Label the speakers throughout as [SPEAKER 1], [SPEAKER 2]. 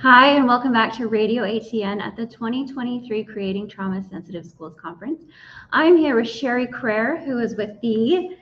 [SPEAKER 1] Hi, and welcome back to Radio ATN at the 2023 Creating Trauma Sensitive Schools Conference. I'm here with Sheri Kreher, who is with the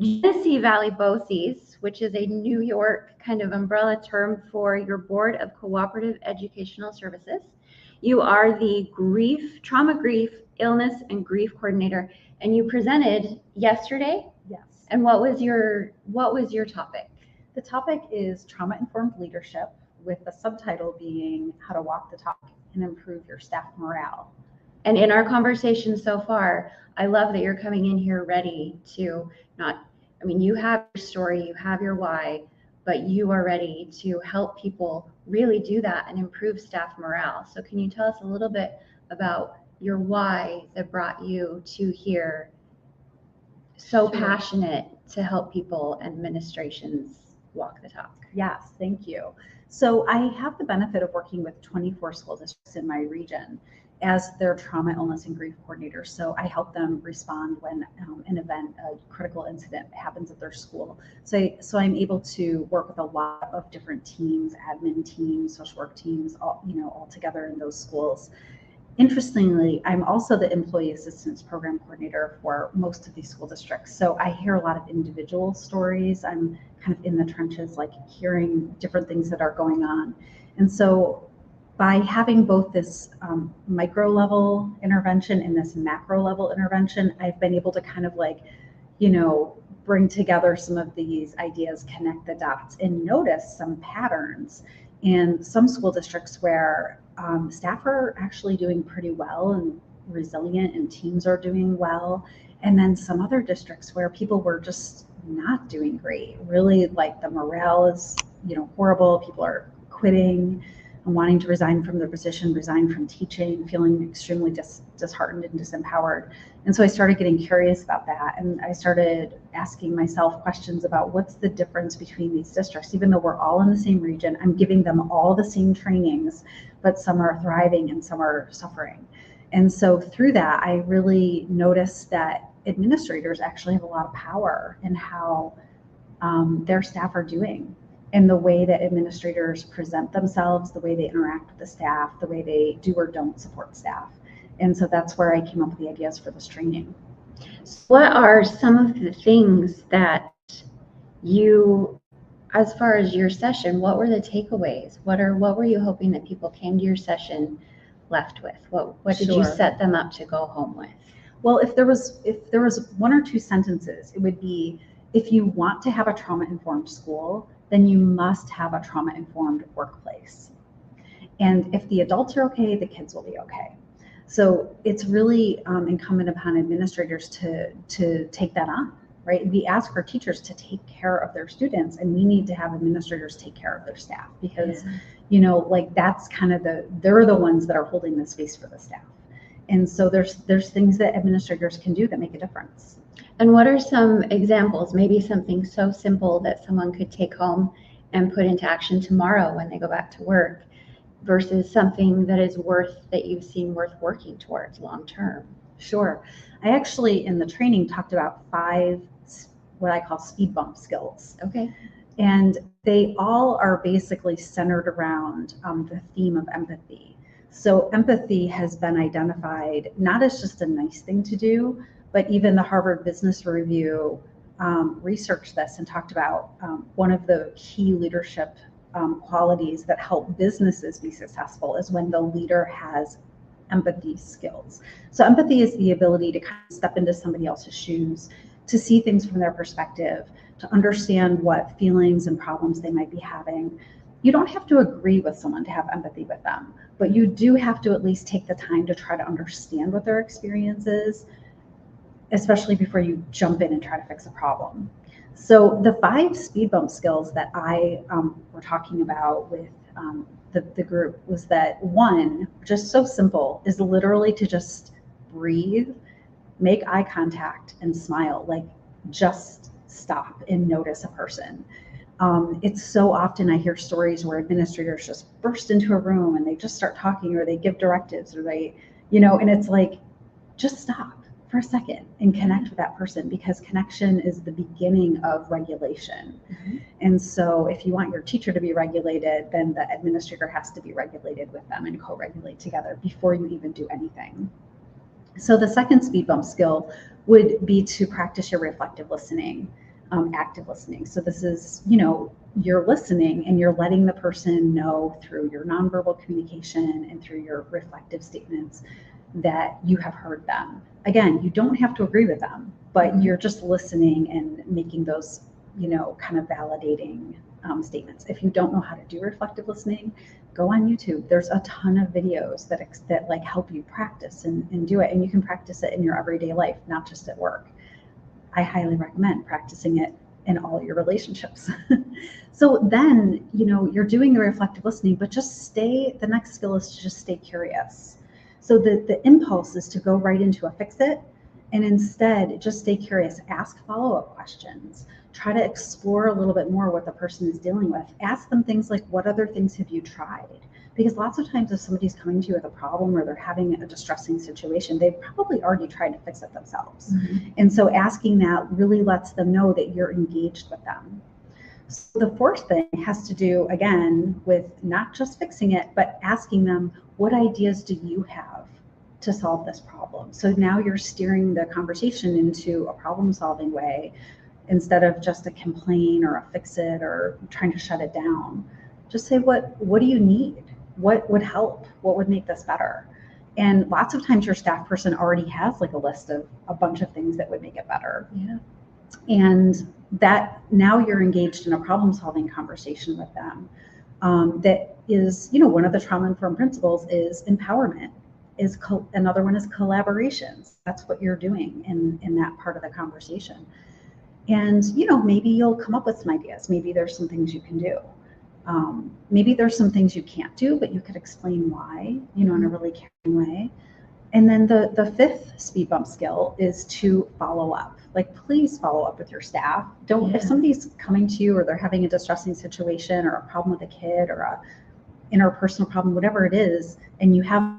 [SPEAKER 1] Genesee Valley BOCES, which is a New York kind of umbrella term for your Board of Cooperative Educational Services. You are the trauma grief, illness, and grief coordinator, and you presented yesterday.
[SPEAKER 2] Yes.
[SPEAKER 1] And what was your topic?
[SPEAKER 2] The topic is trauma-informed leadership, with the subtitle being how to walk the talk and improve your staff morale.
[SPEAKER 1] And in our conversation so far, I love that you're coming in here ready to you have your story, you have your why, but you are ready to help people really do that and improve staff morale. So can you tell us a little bit about your why that brought you to here, so
[SPEAKER 2] Sure.
[SPEAKER 1] passionate to help people and administrations walk the talk?
[SPEAKER 2] Yes, thank you. So I have the benefit of working with 24 school districts in my region as their trauma, illness, and grief coordinator. So I help them respond when an event, a critical incident happens at their school. So I'm able to work with a lot of different teams, admin teams, social work teams, all together in those schools. Interestingly, I'm also the employee assistance program coordinator for most of these school districts. So I hear a lot of individual stories. I'm kind of in the trenches, like hearing different things that are going on. And so by having both this micro level intervention and this macro level intervention, I've been able to kind of bring together some of these ideas, connect the dots, and notice some patterns in some school districts where staff are actually doing pretty well and resilient, and teams are doing well. And then some other districts where people were just not doing great. Really, like the morale is, horrible. People are quitting and wanting to resign from their position, resign from teaching, feeling extremely disheartened and disempowered. And so I started getting curious about that, and I started asking myself questions about what's the difference between these districts. Even though we're all in the same region, I'm giving them all the same trainings, but some are thriving and some are suffering. And so through that, I really noticed that administrators actually have a lot of power in how their staff are doing, and the way that administrators present themselves, the way they interact with the staff, the way they do or don't support staff. And so that's where I came up with the ideas for this training.
[SPEAKER 1] What are some of the things that you, as far as your session, what were the takeaways? What were you hoping that people came to your session left with? What did you set them up to go home with?
[SPEAKER 2] Well, if there was one or two sentences, it would be, if you want to have a trauma-informed school, then you must have a trauma-informed workplace. And if the adults are okay, the kids will be okay. So it's really incumbent upon administrators to take that on, right? We ask our teachers to take care of their students, and we need to have administrators take care of their staff, because, that's kind of they're the ones that are holding the space for the staff. And so there's things that administrators can do that make a difference.
[SPEAKER 1] And what are some examples, maybe something so simple that someone could take home and put into action tomorrow when they go back to work, versus something that you've seen worth working towards long term?
[SPEAKER 2] Sure. I actually, in the training, talked about 5 what I call speed bump skills.
[SPEAKER 1] Okay.
[SPEAKER 2] And they all are basically centered around the theme of empathy. So empathy has been identified not as just a nice thing to do, but even the Harvard Business Review researched this and talked about one of the key leadership qualities that help businesses be successful is when the leader has empathy skills. So empathy is the ability to kind of step into somebody else's shoes, to see things from their perspective, to understand what feelings and problems they might be having. You don't have to agree with someone to have empathy with them, but you do have to at least take the time to try to understand what their experience is, especially before you jump in and try to fix a problem. So the 5 speed bump skills that I were talking about with the group was that, one, just so simple, is literally to just breathe, make eye contact, and smile. Like, just stop and notice a person. It's so often I hear stories where administrators just burst into a room and they just start talking, or they give directives, or they, and it's like, just stop for a second and connect with that person, because connection is the beginning of regulation. And so if you want your teacher to be regulated, then the administrator has to be regulated with them and co-regulate together before you even do anything. So the second speed bump skill would be to practice your reflective listening, active listening. So this is, you're listening and you're letting the person know through your nonverbal communication and through your reflective statements that you have heard them. Again, you don't have to agree with them, but you're just listening and making those, kind of validating statements. If you don't know how to do reflective listening, go on YouTube. There's a ton of videos that like help you practice and do it. And you can practice it in your everyday life, not just at work. I highly recommend practicing it in all your relationships. So then, you're doing the reflective listening, but the next skill is to just stay curious. So the impulse is to go right into a fix it, and instead just stay curious, ask follow-up questions, try to explore a little bit more what the person is dealing with. Ask them things like, what other things have you tried? Because lots of times if somebody's coming to you with a problem or they're having a distressing situation, they've probably already tried to fix it themselves. And so asking that really lets them know that you're engaged with them. So the fourth thing has to do, again, with not just fixing it, but asking them, what ideas do you have to solve this problem? So now you're steering the conversation into a problem-solving way instead of just a complain or a fix it or trying to shut it down. Just say, what do you need? What would help? What would make this better? And lots of times your staff person already has like a list of a bunch of things that would make it better.
[SPEAKER 1] Yeah.
[SPEAKER 2] And that now you're engaged in a problem-solving conversation with them. That is, one of the trauma-informed principles is empowerment. Another one is collaborations. That's what you're doing in that part of the conversation. And, maybe you'll come up with some ideas. Maybe there's some things you can do. Maybe there's some things you can't do, but you could explain why, in a really caring way. And then the fifth speed bump skill is to follow up. Like, please follow up with your staff. If somebody's coming to you or they're having a distressing situation or a problem with a kid or a interpersonal problem, whatever it is, and you have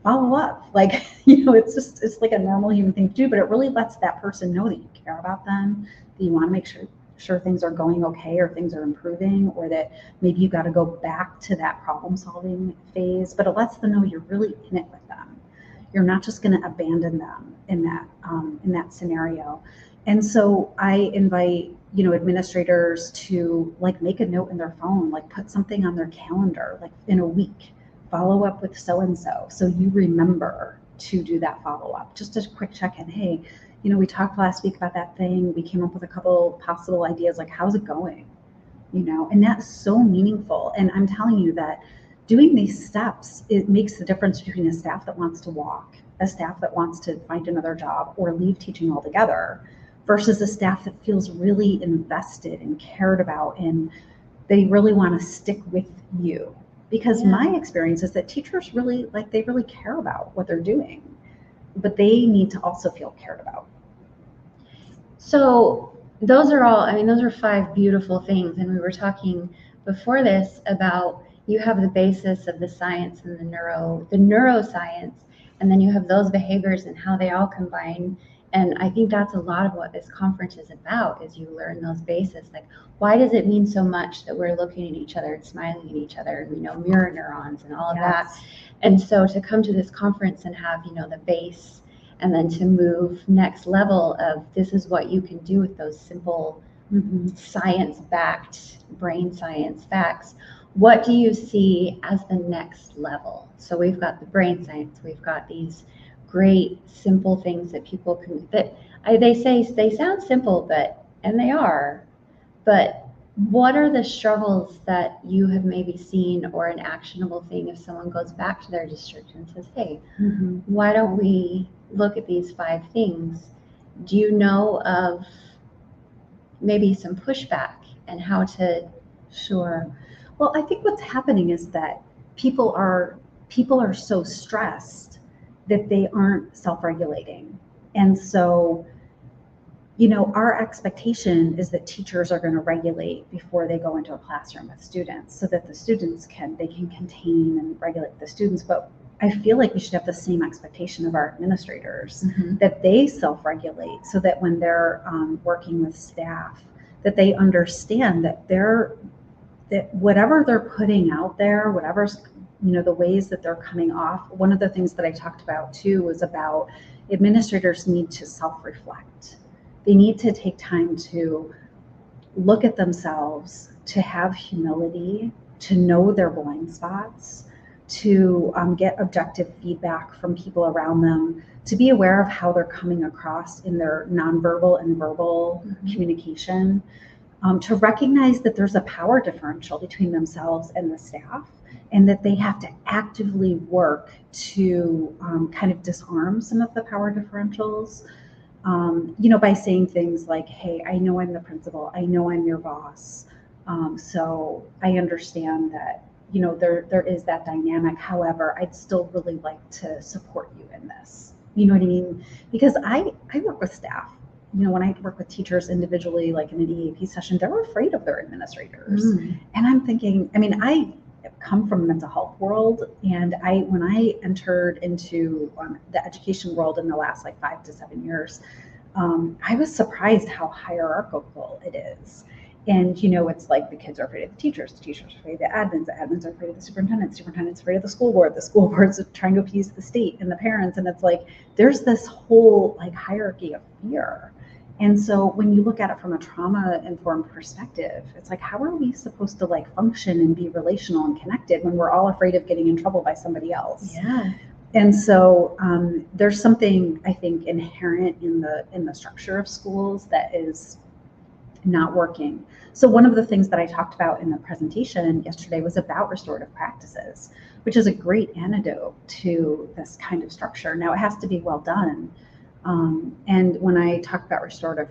[SPEAKER 2] follow up. Like, it's like a normal human thing to do, but it really lets that person know that you care about them, that you want to make sure things are going okay or things are improving, or that maybe you got to go back to that problem solving phase, but it lets them know you're really in it with them. You're not just going to abandon them in that scenario. And so I invite, administrators to like make a note in their phone, like put something on their calendar, like in a week, follow up with so-and-so. So you remember to do that follow-up, just a quick check-in. Hey, we talked last week about that thing. We came up with a couple possible ideas, like, how's it going? And that's so meaningful. And I'm telling you that doing these steps, it makes the difference between a staff that wants to walk, a staff that wants to find another job or leave teaching altogether, versus a staff that feels really invested and cared about, and they really want to stick with you. Because my experience is that teachers really care about what they're doing, but they need to also feel cared about.
[SPEAKER 1] So those are 5 beautiful things. And we were talking before this about, you have the basis of the science and the neuroscience, and then you have those behaviors and how they all combine. And I think that's a lot of what this conference is about, is you learn those bases. Like, why does it mean so much that we're looking at each other and smiling at each other? Mirror neurons and all of that. And so to come to this conference and have, the base, and then to move next level of, this is what you can do with those simple science-backed, brain science facts. What do you see as the next level? So we've got the brain science, we've got these great simple things that people can, they say they sound simple, and they are, but what are the struggles that you have maybe seen, or an actionable thing if someone goes back to their district and says, hey, why don't we look at these 5 things? Do you know of maybe some pushback and how to?
[SPEAKER 2] Sure. Well, I think what's happening is that people are so stressed that they aren't self-regulating. And so, our expectation is that teachers are going to regulate before they go into a classroom with students, so that the students can contain and regulate the students. But I feel like we should have the same expectation of our administrators,
[SPEAKER 1] Mhm.
[SPEAKER 2] that they self-regulate, so that when they're working with staff, that they understand that that whatever they're putting out there, whatever's, the ways that they're coming off. One of the things that I talked about too was about administrators need to self-reflect. They need to take time to look at themselves, to have humility, to know their blind spots, to get objective feedback from people around them, to be aware of how they're coming across in their nonverbal and verbal communication, to recognize that there's a power differential between themselves and the staff, and that they have to actively work to kind of disarm some of the power differentials, by saying things like, hey, I know I'm the principal, I know I'm your boss, so I understand that, there is that dynamic. However, I'd still really like to support you in this. You know what I mean? Because I work with staff. When I work with teachers individually, like in an EAP session, they're afraid of their administrators. And I'm thinking, I come from the mental health world, and when I entered into the education world in the last 5 to 7 years, I was surprised how hierarchical it is. And it's like the kids are afraid of the teachers are afraid of the admins are afraid of the superintendent's afraid of the school board's trying to appease the state and the parents, and it's like there's this whole hierarchy of fear. And so when you look at it from a trauma-informed perspective, it's like, how are we supposed to function and be relational and connected when we're all afraid of getting in trouble by somebody else?
[SPEAKER 1] Yeah.
[SPEAKER 2] And so there's something, I think, inherent in the structure of schools that is not working. So one of the things that I talked about in the presentation yesterday was about restorative practices, which is a great antidote to this kind of structure. Now, it has to be well done. And when I talk about restorative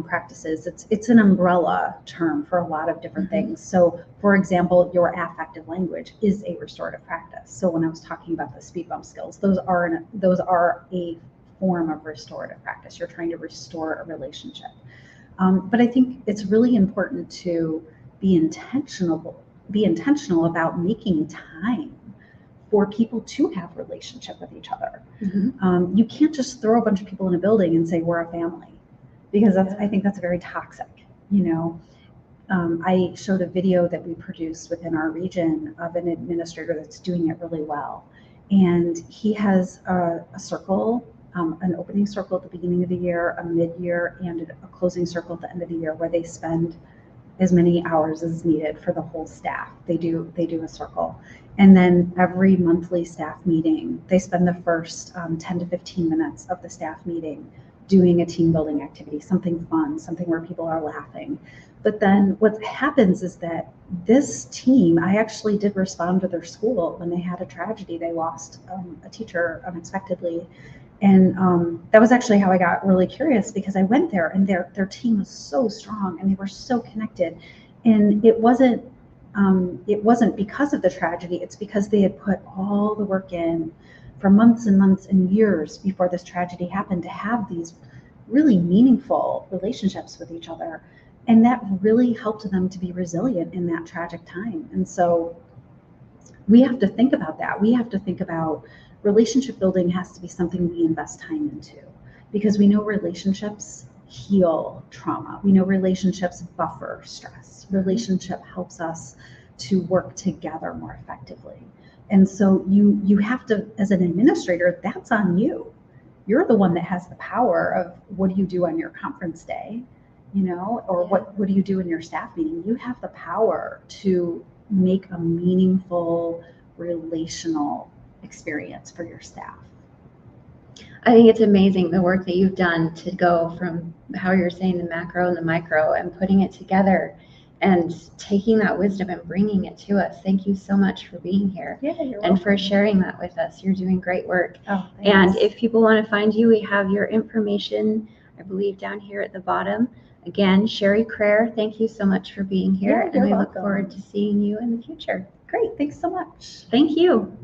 [SPEAKER 2] practices, it's an umbrella term for a lot of different things. So, for example, your affective language is a restorative practice. So when I was talking about the speed bump skills, those are a form of restorative practice. You're trying to restore a relationship. But I think it's really important to be intentional about making time for people to have relationship with each other. You can't just throw a bunch of people in a building and say we're a family, because I think that's very toxic. I showed a video that we produced within our region of an administrator that's doing it really well, and he has a circle, an opening circle at the beginning of the year, a mid-year, and a closing circle at the end of the year, where they spend as many hours as needed for the whole staff. They do a circle. And then every monthly staff meeting, they spend the first 10 to 15 minutes of the staff meeting doing a team building activity, something fun, something where people are laughing. But then what happens is that this team, I actually did respond to their school when they had a tragedy. They lost a teacher unexpectedly. And that was actually how I got really curious, because I went there and their team was so strong and they were so connected. And it wasn't because of the tragedy, it's because they had put all the work in for months and months and years before this tragedy happened to have these really meaningful relationships with each other. And that really helped them to be resilient in that tragic time. And so we have to think about that. We have to think about relationship building has to be something we invest time into, because we know relationships heal trauma. We know relationships buffer stress. Relationship helps us to work together more effectively. And so you have to, as an administrator, that's on you. You're the one that has the power of what do you do on your conference day, or what do you do in your staff meeting? You have the power to make a meaningful relational experience for your staff.
[SPEAKER 1] I think it's amazing the work that you've done to go from how you're saying the macro and the micro and putting it together and taking that wisdom and bringing it to us. Thank you so much for being here.
[SPEAKER 2] Yeah, you're
[SPEAKER 1] and
[SPEAKER 2] welcome.
[SPEAKER 1] For sharing that with us. You're doing great work.
[SPEAKER 2] Oh, thanks.
[SPEAKER 1] And if people want to find you, we have your information, I believe, down here at the bottom. Again, Sheri Kreher, thank you so much for being here.
[SPEAKER 2] Yeah,
[SPEAKER 1] and we
[SPEAKER 2] you're
[SPEAKER 1] look
[SPEAKER 2] welcome.
[SPEAKER 1] forward to seeing you in the future.
[SPEAKER 2] Great. Thanks so much.
[SPEAKER 1] Thank you.